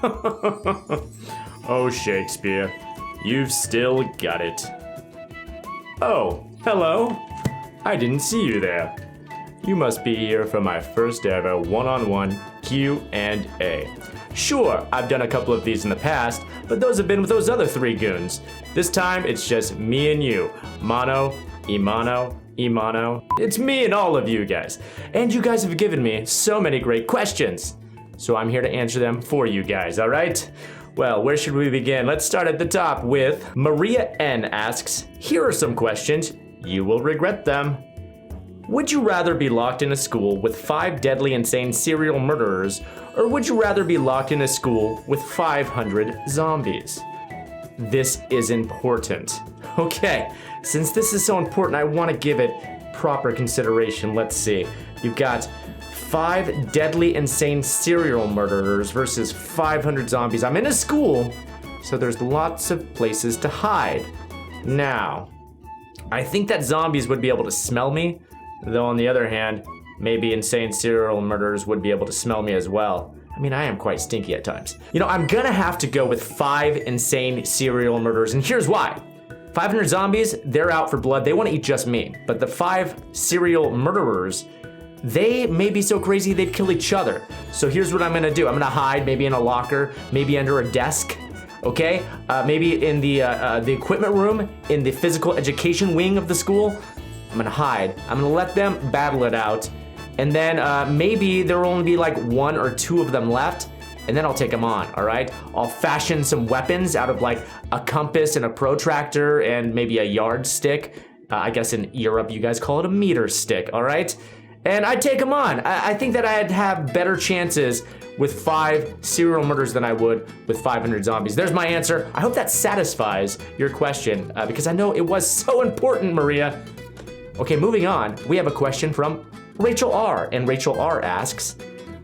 Oh, Shakespeare, you've still got it. Oh, hello. I didn't see you there. You must be here for my first ever one-on-one Q&A. Sure, I've done a couple of these in the past, but those have been with those other three goons. This time, it's just me and you. Mano, Imano. It's me and all of you guys. And you guys have given me so many great questions. So I'm here to answer them for you guys, all right? Well, where should we begin? Let's start at the top with Marija N asks, here are some questions. You will regret them. Would you rather be locked in a school with 5 deadly insane serial murderers, or would you rather be locked in a school with 500 zombies? This is important. Okay, since this is so important, I want to give it proper consideration. Let's see. You've got 5 deadly insane serial murderers versus 500 zombies. I'm in a school, so there's lots of places to hide. Now, I think that zombies would be able to smell me, though on the other hand, maybe insane serial murderers would be able to smell me as well. I mean, I am quite stinky at times. You know, I'm gonna have to go with 5 insane serial murderers, and here's why. 500 zombies, they're out for blood. They want to eat just me. But the 5 serial murderers, they may be so crazy they'd kill each other. So here's what I'm gonna do. I'm gonna hide maybe in a locker, maybe under a desk, okay? Maybe in the equipment room, in the physical education wing of the school. I'm gonna hide. I'm gonna let them battle it out. And then maybe there will only be like 1 or 2 of them left, and then I'll take them on, all right? I'll fashion some weapons out of like a compass and a protractor and maybe a yardstick. I guess in Europe you guys call it a meter stick, all right? And I'd take them on. I think that I'd have better chances with 5 serial murders than I would with 500 zombies. There's my answer. I hope that satisfies your question because I know it was so important, Maria. Okay, moving on, we have a question from Rachel R. And Rachel R asks,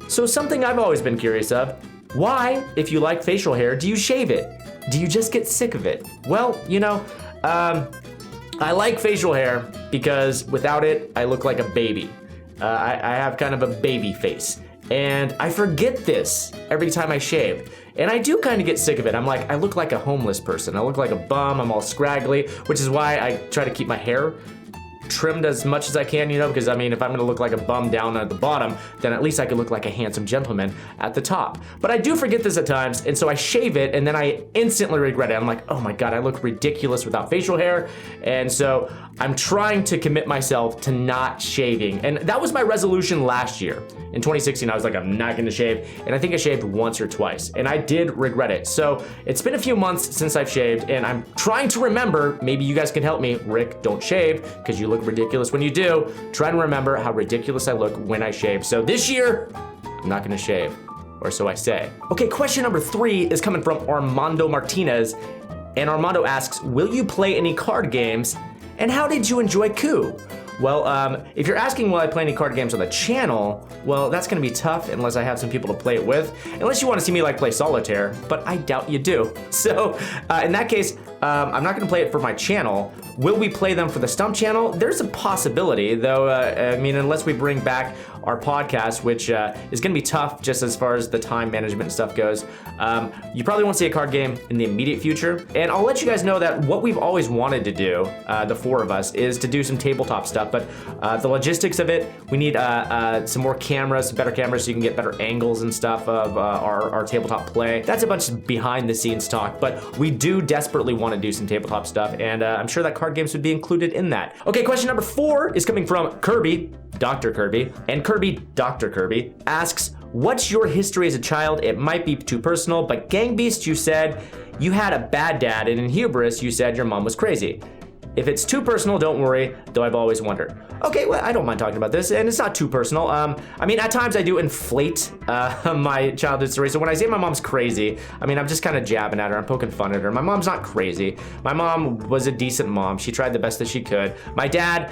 so something I've always been curious of, why, if you like facial hair, do you shave it? Do you just get sick of it? Well, you know, I like facial hair because without it, I look like a baby. I have kind of a baby face. And I forget this every time I shave. And I do kind of get sick of it. I'm like, I look like a homeless person. I look like a bum, I'm all scraggly, which is why I try to keep my hair trimmed as much as I can, you know, because I mean, if I'm gonna look like a bum down at the bottom, then at least I could look like a handsome gentleman at the top. But I do forget this at times, and so I shave it, and then I instantly regret it. I'm like, oh my God, I look ridiculous without facial hair. And so I'm trying to commit myself to not shaving. And that was my resolution last year. In 2016, I was like, I'm not gonna shave. And I think I shaved once or twice, and I did regret it. So it's been a few months since I've shaved, and I'm trying to remember, maybe you guys can help me. Rick, don't shave, because you look ridiculous when you do. Try to remember how ridiculous I look when I shave. So this year, I'm not gonna shave, or so I say. Okay, question number 3 is coming from Armando Martinez, and Armando asks, will you play any card games, and how did you enjoy Coup? Well, if you're asking will I play any card games on the channel, well, that's gonna be tough unless I have some people to play it with, unless you wanna see me like play solitaire, but I doubt you do. So in that case, I'm not gonna play it for my channel. Will we play them for the Stumpt channel? There's a possibility, though, I mean, unless we bring back our podcast, which is gonna be tough just as far as the time management and stuff goes. You probably won't see a card game in the immediate future. And I'll let you guys know that what we've always wanted to do, the 4 of us, is to do some tabletop stuff. But the logistics of it, we need some more cameras, some better cameras so you can get better angles and stuff of our tabletop play. That's a bunch of behind the scenes talk, but we do desperately want to do some tabletop stuff, and I'm sure that card games would be included in that. Okay, question number 4 is coming from Kirby, Dr. Kirby, and Kirby, Dr. Kirby, asks, what's your history as a child? It might be too personal, but Gang Beast, you said you had a bad dad, and in Hubris, you said your mom was crazy. If it's too personal, don't worry, though I've always wondered. Okay, well, I don't mind talking about this, and it's not too personal. I mean, at times I do inflate my childhood story. So when I say my mom's crazy, I mean, I'm just kind of jabbing at her, I'm poking fun at her. My mom's not crazy. My mom was a decent mom. She tried the best that she could. My dad,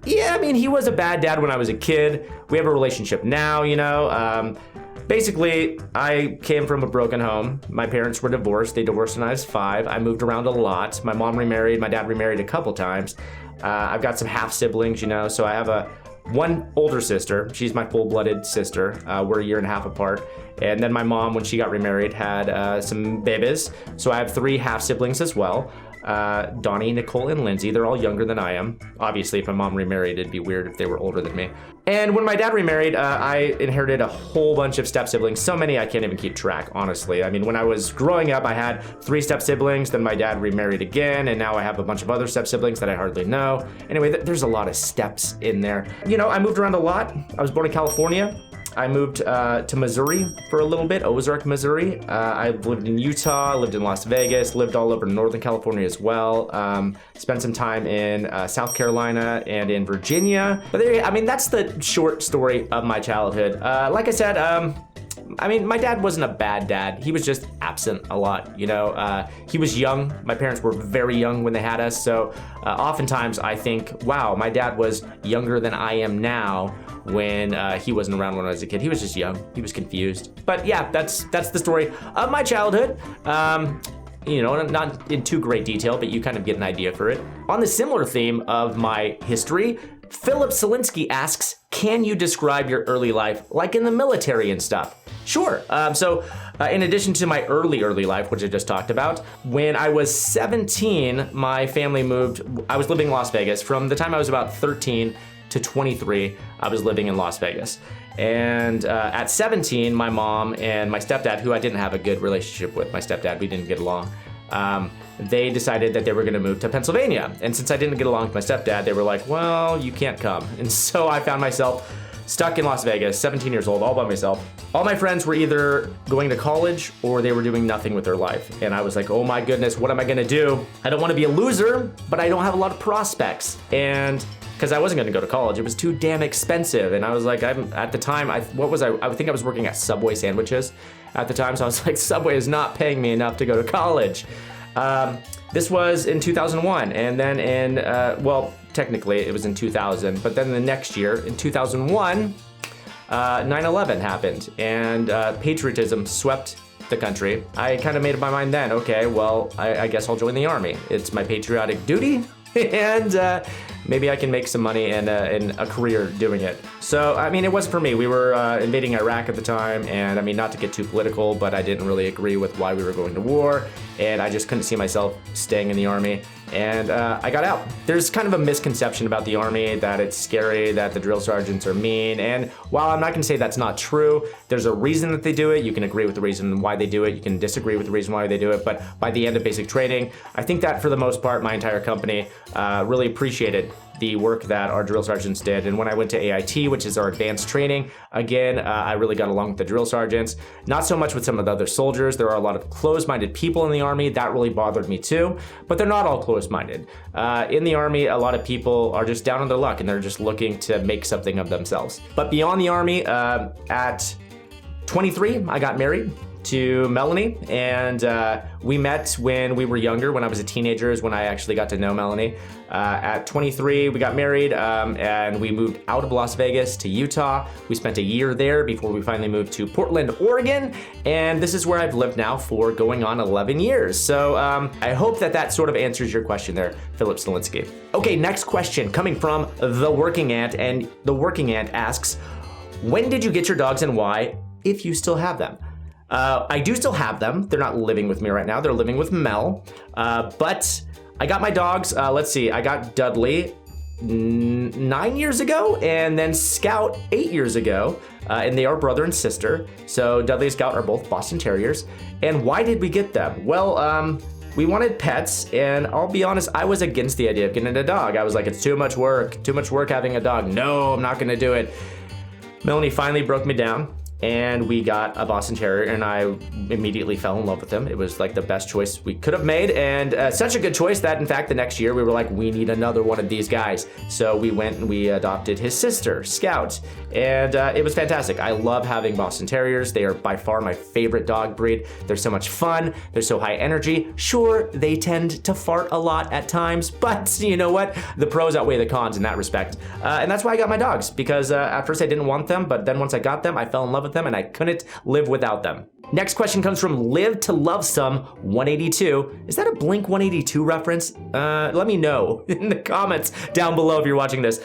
yeah, I mean, he was a bad dad when I was a kid. We have a relationship now, you know. Basically, I came from a broken home. My parents were divorced. They divorced when I was 5. I moved around a lot. My mom remarried. My dad remarried a couple times. I've got some half siblings, you know, so I have a one older sister. She's my full-blooded sister. We're a year and a half apart. And then my mom, when she got remarried, had some babies. So I have 3 half-siblings as well. Donnie, Nicole, and Lindsay. They're all younger than I am. Obviously, if my mom remarried, it'd be weird if they were older than me. And when my dad remarried, I inherited a whole bunch of step-siblings. So many I can't even keep track, honestly. I mean, when I was growing up, I had 3 step-siblings, then my dad remarried again, and now I have a bunch of other step-siblings that I hardly know. Anyway, there's a lot of steps in there. You know, I moved around a lot. I was born in California. I moved to Missouri for a little bit, Ozark, Missouri. I lived in Utah, lived in Las Vegas, lived all over Northern California as well. Spent some time in South Carolina and in Virginia. But I mean, that's the short story of my childhood. Like I said, I mean, my dad wasn't a bad dad. He was just absent a lot, you know. He was young. My parents were very young when they had us. So oftentimes I think, wow, my dad was younger than I am now when he wasn't around when I was a kid. He was just young. He was confused. But yeah, that's the story of my childhood. You know, not in too great detail, but you kind of get an idea for it. On the similar theme of my history, Phillips Olinsky asks, can you describe your early life, like in the military and stuff? Sure. In addition to my early life, which I just talked about, when I was 17, my family moved. I was living in Las Vegas. From the time I was about 13 to 23, I was living in Las Vegas. And at 17, my mom and my stepdad, who I didn't have a good relationship with, my stepdad, we didn't get along, they decided that they were gonna move to Pennsylvania. And since I didn't get along with my stepdad, they were like, well, you can't come. And so I found myself stuck in Las Vegas, 17 years old, all by myself. All my friends were either going to college or they were doing nothing with their life. And I was like, oh my goodness, what am I gonna do? I don't wanna be a loser, but I don't have a lot of prospects. And because I wasn't gonna go to college, it was too damn expensive. And I was like, at the time, I think I was working at Subway sandwiches at the time. So I was like, Subway is not paying me enough to go to college. This was in 2001. And then in, well, technically it was in 2000, but then the next year, in 2001, 9/11 happened and patriotism swept the country. I kind of made up my mind then, okay, well, I guess I'll join the Army. It's my patriotic duty and maybe I can make some money and a career doing it. So, I mean, it wasn't for me. We were invading Iraq at the time, and I mean, not to get too political, but I didn't really agree with why we were going to war, and I just couldn't see myself staying in the Army, and I got out. There's kind of a misconception about the Army, that it's scary, that the drill sergeants are mean, and while I'm not gonna say that's not true, there's a reason that they do it. You can agree with the reason why they do it, you can disagree with the reason why they do it, but by the end of basic training, I think that for the most part, my entire company really appreciated the work that our drill sergeants did. And when I went to AIT, which is our advanced training, again, I really got along with the drill sergeants. Not so much with some of the other soldiers. There are a lot of closed-minded people in the Army. That really bothered me too, but they're not all closed-minded. In the Army, a lot of people are just down on their luck and they're just looking to make something of themselves. But beyond the Army, at 23, I got married to Melanie, and we met when we were younger. When I was a teenager is when I actually got to know Melanie. At 23, we got married, and we moved out of Las Vegas to Utah. We spent a year there before we finally moved to Portland, Oregon, and this is where I've lived now for going on 11 years. So I hope that sort of answers your question there, Phillips Olinsky. Okay, next question coming from The Working Ant, and The Working Ant asks, when did you get your dogs and why, if you still have them? I do still have them. They're not living with me right now. They're living with Mel. But I got my dogs, let's see, I got Dudley 9 years ago and then Scout 8 years ago. And they are brother and sister. So Dudley and Scout are both Boston Terriers. And why did we get them? Well, we wanted pets, and I'll be honest, I was against the idea of getting a dog. I was like, it's too much work having a dog. No, I'm not gonna do it. Melanie finally broke me down, and we got a Boston Terrier, and I immediately fell in love with him. It was like the best choice we could have made, and such a good choice that, in fact, the next year we were like, we need another one of these guys. So we went and we adopted his sister, Scout, and it was fantastic. I love having Boston Terriers. They are by far my favorite dog breed. They're so much fun. They're so high energy. Sure, they tend to fart a lot at times, but you know what? The pros outweigh the cons in that respect. And that's why I got my dogs, because at first I didn't want them, but then once I got them, I fell in love with with them and I couldn't live without them. Next question comes from Live to Love Some 182. Is that a Blink 182 reference? Let me know in the comments down below if you're watching this.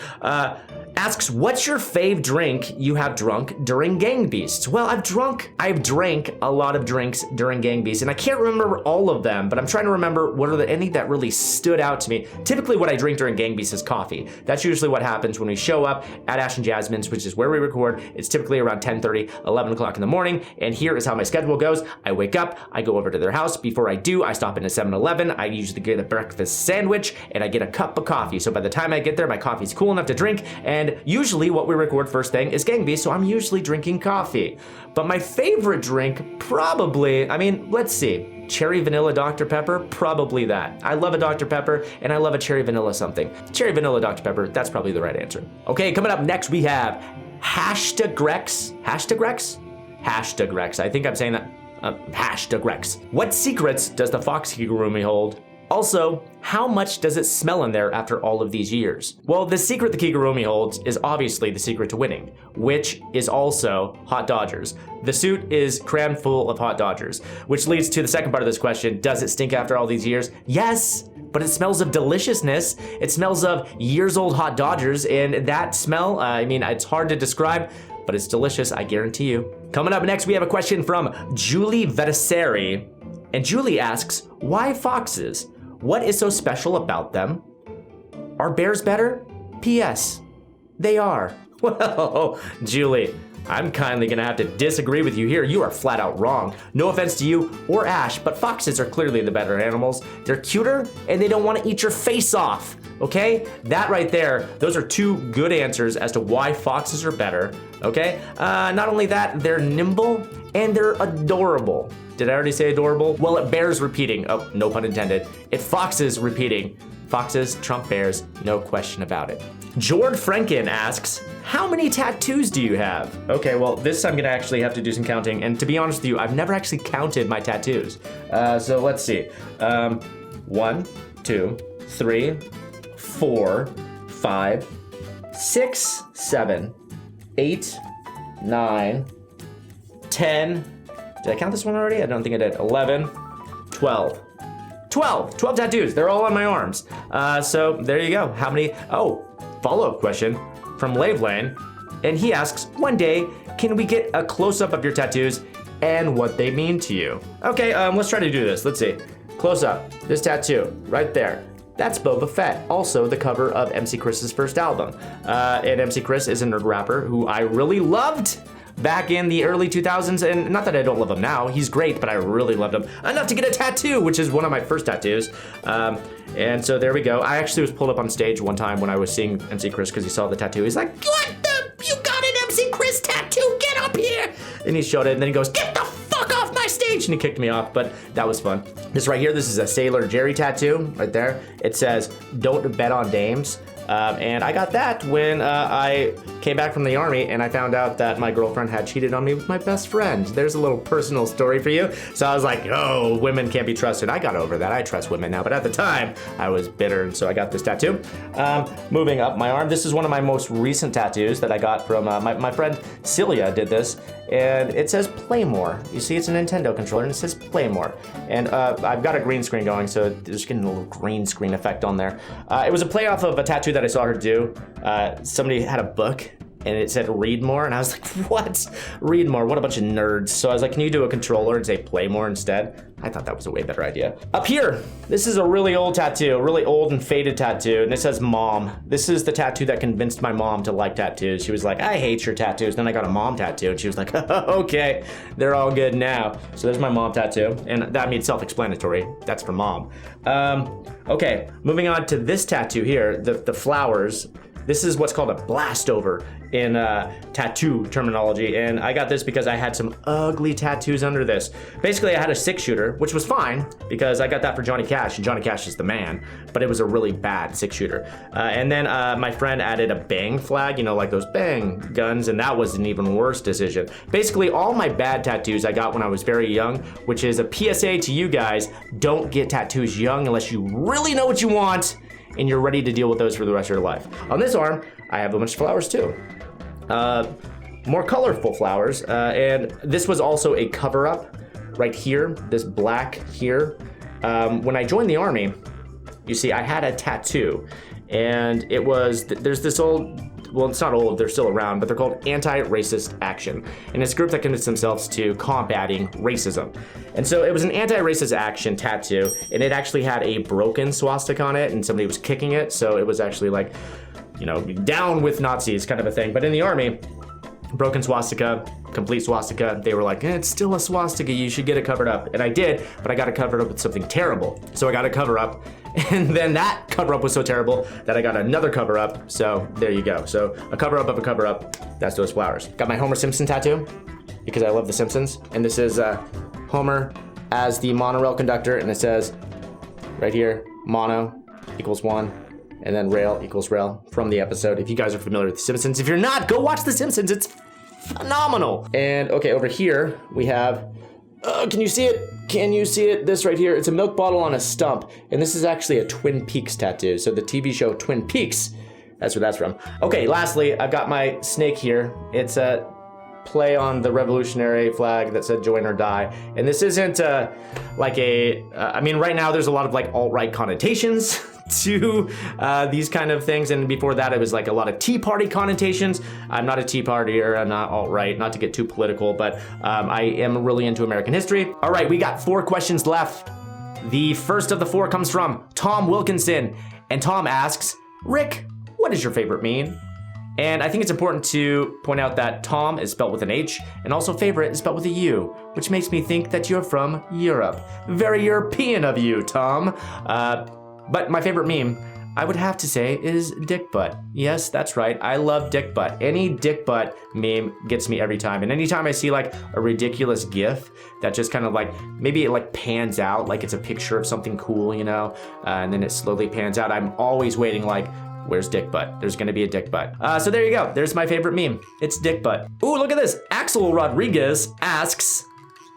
Asks, what's your fave drink you have drunk during Gang Beasts? Well, I've drank a lot of drinks during Gang Beasts, and I can't remember all of them, but I'm trying to remember what are any that really stood out to me. Typically, what I drink during Gang Beasts is coffee. That's usually what happens when we show up at Ash and Jasmine's, which is where we record. It's typically around 10:30, 11 o'clock in the morning, and here is how my schedule goes. I wake up, I go over to their house. Before I do, I stop in a 7-Eleven. I usually get a breakfast sandwich, and I get a cup of coffee. So by the time I get there, my coffee's cool enough to drink, and usually what we record first thing is Gang Beasts, so I'm usually drinking coffee. But my favorite drink, probably, let's see. Cherry vanilla Dr. Pepper, probably that. I love a Dr. Pepper, and I love a cherry vanilla something. Cherry vanilla Dr. Pepper, that's probably the right answer. Okay, coming up next, we have #Rex. #Rex, I think I'm saying that. #Rex. What secrets does the fox kigurumi hold? Also, how much does it smell in there after all of these years? Well, the secret the kigurumi holds is obviously the secret to winning, which is also hot Dodgers. The suit is crammed full of hot Dodgers, which leads to the second part of this question. Does it stink after all these years? Yes, but it smells of deliciousness. It smells of years old hot Dodgers, and that smell, it's hard to describe, but it's delicious, I guarantee you. Coming up next, we have a question from Julie Vetaseri, and Julie asks, why foxes? What is so special about them? Are bears better? P.S. They are. Well, Julie, I'm kindly gonna have to disagree with you here. You are flat out wrong. No offense to you or Ash, but foxes are clearly the better animals. They're cuter and they don't want to eat your face off, okay? That right there, those are two good answers as to why foxes are better, okay? Not only that, they're nimble and they're adorable. Did I already say adorable? Well, it bears repeating. Oh, no pun intended. It foxes repeating. Foxes trump bears, no question about it. Jord Franken asks, how many tattoos do you have? Okay, well, this I'm gonna actually have to do some counting, and to be honest with you, I've never actually counted my tattoos. So let's see. 1, 2, 3, 4, 5, 6, 7, 8, 9, 10. Did I count this one already? I don't think I did. 11, 12. 12 tattoos. They're all on my arms. So there you go. How many? Oh, follow-up question from Lave Lane. And he asks, one day, can we get a close-up of your tattoos and what they mean to you? Okay, let's try to do this. Let's see. Close up. This tattoo right there. That's Boba Fett, also the cover of MC Chris's first album. And MC Chris is a nerd rapper who I really loved back in the early 2000s, and not that I don't love him now, he's great, but I really loved him enough to get a tattoo, which is one of my first tattoos. And so there we go. I actually was pulled up on stage one time when I was seeing MC Chris because he saw the tattoo. He's like, what the? You got an MC Chris tattoo? Get up here! And he showed it, and then he goes, get the fuck off my stage! And he kicked me off, but that was fun. This right here, this is a Sailor Jerry tattoo right there. It says, don't bet on dames. And I got that when I came back from the army and I found out that my girlfriend had cheated on me with my best friend. There's a little personal story for you. So I was like, oh, women can't be trusted. I got over that. I trust women now. But at the time, I was bitter, and so I got this tattoo. Moving up my arm, this is one of my most recent tattoos that I got from my friend Celia did this. And it says Play More. You see, it's a Nintendo controller, and it says Play More. And I've got a green screen going, so there's getting a little green screen effect on there. It was a play off of a tattoo that I saw her do. Somebody had a book, and it said read more, and I was like, what? Read more, what a bunch of nerds. So I was like, can you do a controller and say Play More instead? I thought that was a way better idea. Up here, this is a really old tattoo, a really old and faded tattoo, and it says Mom. This is the tattoo that convinced my mom to like tattoos. She was like, I hate your tattoos. Then I got a mom tattoo, and she was like, okay, they're all good now. So there's my mom tattoo, and that means self-explanatory. That's for mom. Okay, moving on to this tattoo here, the flowers. This is what's called a blast over in tattoo terminology, and I got this because I had some ugly tattoos under this. Basically, I had a 6-shooter, which was fine because I got that for Johnny Cash, and Johnny Cash is the man, but it was a really bad 6-shooter. And then my friend added a bang flag, you know, like those bang guns, and that was an even worse decision. Basically, all my bad tattoos I got when I was very young, which is a PSA to you guys, don't get tattoos young unless you really know what you want and you're ready to deal with those for the rest of your life. On this arm, I have a bunch of flowers too. more colorful flowers. And this was also a cover-up right here, this black here. When I joined the Army, you see, I had a tattoo, and it was, there's this old, well, it's not old, they're still around, but they're called Anti-Racist Action. And it's a group that commits themselves to combating racism. And so it was an Anti-Racist Action tattoo, and it actually had a broken swastika on it, and somebody was kicking it, so it was actually like, you know, down with Nazis kind of a thing. But in the Army, broken swastika, complete swastika, they were like, it's still a swastika, you should get it covered up. And I did, but I got it covered up with something terrible. So I got a cover up, and then that cover up was so terrible that I got another cover up. So there you go. So a cover up of a cover up, that's those flowers. Got my Homer Simpson tattoo because I love the Simpsons. And this is Homer as the monorail conductor, and it says right here, mono equals 1. And then rail equals rail from the episode. If you guys are familiar with The Simpsons, if you're not, go watch The Simpsons. It's phenomenal. And okay, over here we have, can you see it? Can you see it? This right here, it's a milk bottle on a stump. And this is actually a Twin Peaks tattoo. So the TV show Twin Peaks, that's where that's from. Okay, lastly, I've got my snake here. It's a play on the revolutionary flag that said join or die. And this isn't like a, I mean, right now there's a lot of like alt-right connotations to these kind of things, and before that it was like a lot of Tea Party connotations. I'm not a Tea Partier, I'm not alt-right, not to get too political, but I am really into American history. All right, we got 4 questions left. The first of the 4 comes from Tom Wilkinson, and Tom asks, Rick, what is your favorite meme? And I think it's important to point out that Tom is spelled with an H, and also favorite is spelled with a U, which makes me think that you're from Europe. Very European of you, Tom. But my favorite meme, I would have to say, is dick butt. Yes, that's right, I love dick butt. Any dick butt meme gets me every time. And anytime I see like a ridiculous GIF that just kind of like, maybe it like pans out, like it's a picture of something cool, you know, and then it slowly pans out, I'm always waiting like, where's dick butt? There's gonna be a dick butt. So there you go, there's my favorite meme. It's dick butt. Ooh, look at this. Axel Rodriguez asks,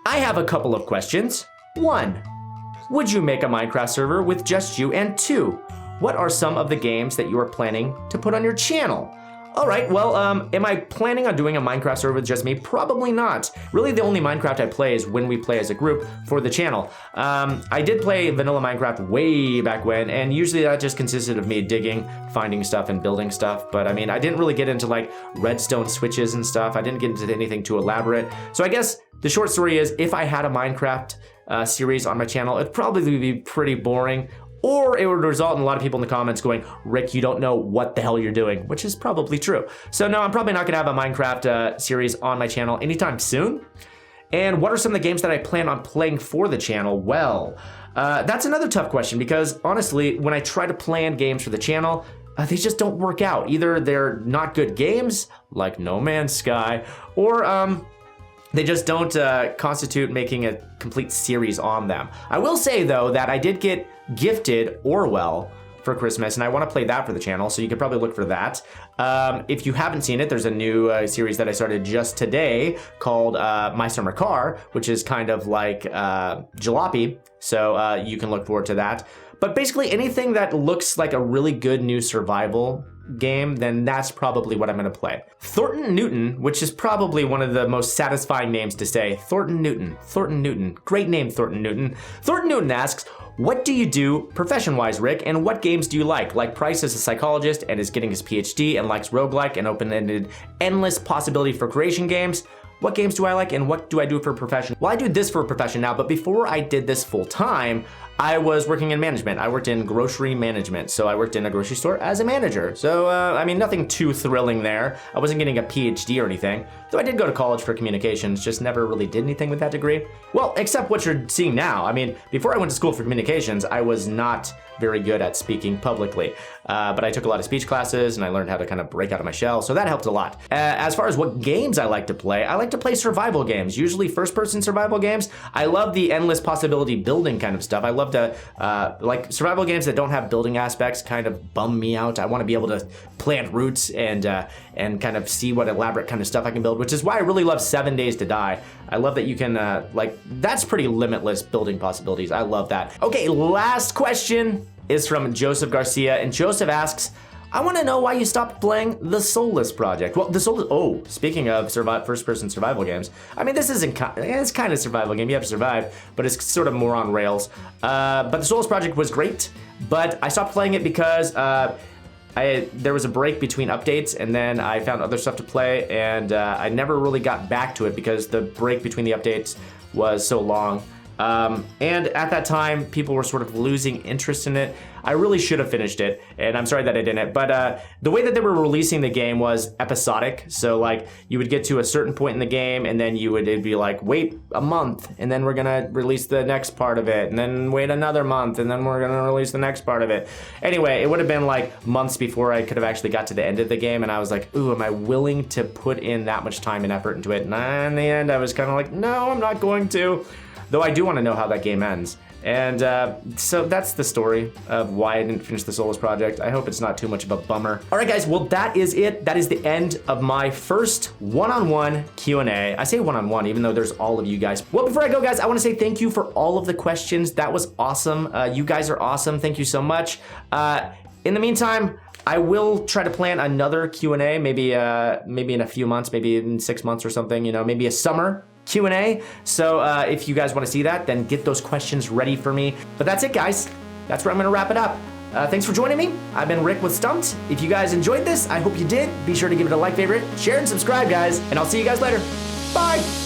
I have a couple of questions. 1, would you make a Minecraft server with just you? And 2, what are some of the games that you are planning to put on your channel? All right, well, am I planning on doing a Minecraft server with just me? Probably not. Really, the only Minecraft I play is when we play as a group for the channel. I did play vanilla Minecraft way back when, and usually that just consisted of me digging, finding stuff, and building stuff. But I mean, I didn't really get into like redstone switches and stuff. I didn't get into anything too elaborate. So I guess the short story is, if I had a Minecraft series on my channel, it'd probably be pretty boring, or it would result in a lot of people in the comments going, Rick, you don't know what the hell you're doing, which is probably true. So no, I'm probably not gonna have a Minecraft series on my channel anytime soon. And what are some of the games that I plan on playing for the channel? Well, that's another tough question, because honestly, when I try to plan games for the channel, they just don't work out. Either they're not good games, like No Man's Sky, or they just don't constitute making a complete series on them. I will say though that I did get gifted Orwell for Christmas, and I want to play that for the channel, so you could probably look for that. If you haven't seen it, there's a new series that I started just today called My Summer Car, which is kind of like Jalopy, so you can look forward to that. But basically anything that looks like a really good new survival game, then that's probably what I'm gonna play. Thornton Newton, which is probably one of the most satisfying names to say. Thornton Newton, Thornton Newton. Great name, Thornton Newton. Thornton Newton asks, what do you do profession-wise, Rick, and what games do you like? Like Price is a psychologist and is getting his PhD and likes roguelike and open-ended, endless possibility for creation games. What games do I like and what do I do for a profession? Well, I do this for a profession now, but before I did this full time, I was working in management. I worked in grocery management. So I worked in a grocery store as a manager. So, I mean, nothing too thrilling there. I wasn't getting a PhD or anything, though I did go to college for communications, just never really did anything with that degree. Well, except what you're seeing now. I mean, before I went to school for communications, I was not very good at speaking publicly. But I took a lot of speech classes and I learned how to kind of break out of my shell, so that helped a lot. As far as what games I like to play survival games, usually first-person survival games. I love the endless possibility building kind of stuff. I love to, like survival games that don't have building aspects kind of bum me out. I want to be able to plant roots and kind of see what elaborate kind of stuff I can build, which is why I really love 7 Days to Die. I love that you can, like, that's pretty limitless building possibilities. I love that. Okay, last question is from Joseph Garcia, and Joseph asks, I want to know why you stopped playing the Solus Project. Well, the Solus, oh, speaking of first-person survival games, I mean, this isn't, it's kind of a survival game, you have to survive, but it's sort of more on rails. But the Solus Project was great, but I stopped playing it because there was a break between updates, and then I found other stuff to play, and I never really got back to it because the break between the updates was so long. And at that time, people were sort of losing interest in it. I really should have finished it, and I'm sorry that I didn't. But the way that they were releasing the game was episodic. So like you would get to a certain point in the game, and then it'd be like, wait a month, and then we're gonna release the next part of it, and then wait another month, and then we're gonna release the next part of it. Anyway, it would have been like months before I could have actually got to the end of the game, and I was like, ooh, am I willing to put in that much time and effort into it? And in the end, I was kind of like, no, I'm not going to. Though I do want to know how that game ends. And so that's the story of why I didn't finish the Solus Project. I hope it's not too much of a bummer. All right, guys, well, that is it. That is the end of my first one-on-one Q&A. I say one-on-one, even though there's all of you guys. Well, before I go, guys, I want to say thank you for all of the questions. That was awesome. You guys are awesome. Thank you so much. In the meantime, I will try to plan another Q&A, maybe in a few months, maybe in 6 months or something, you know, maybe a summer Q&A. So if you guys want to see that, then get those questions ready for me. But that's it, guys. That's where I'm going to wrap it up. Thanks for joining me. I've been Rick with Stumpt. If you guys enjoyed this, I hope you did. Be sure to give it a like, favorite, share, and subscribe, guys. And I'll see you guys later. Bye.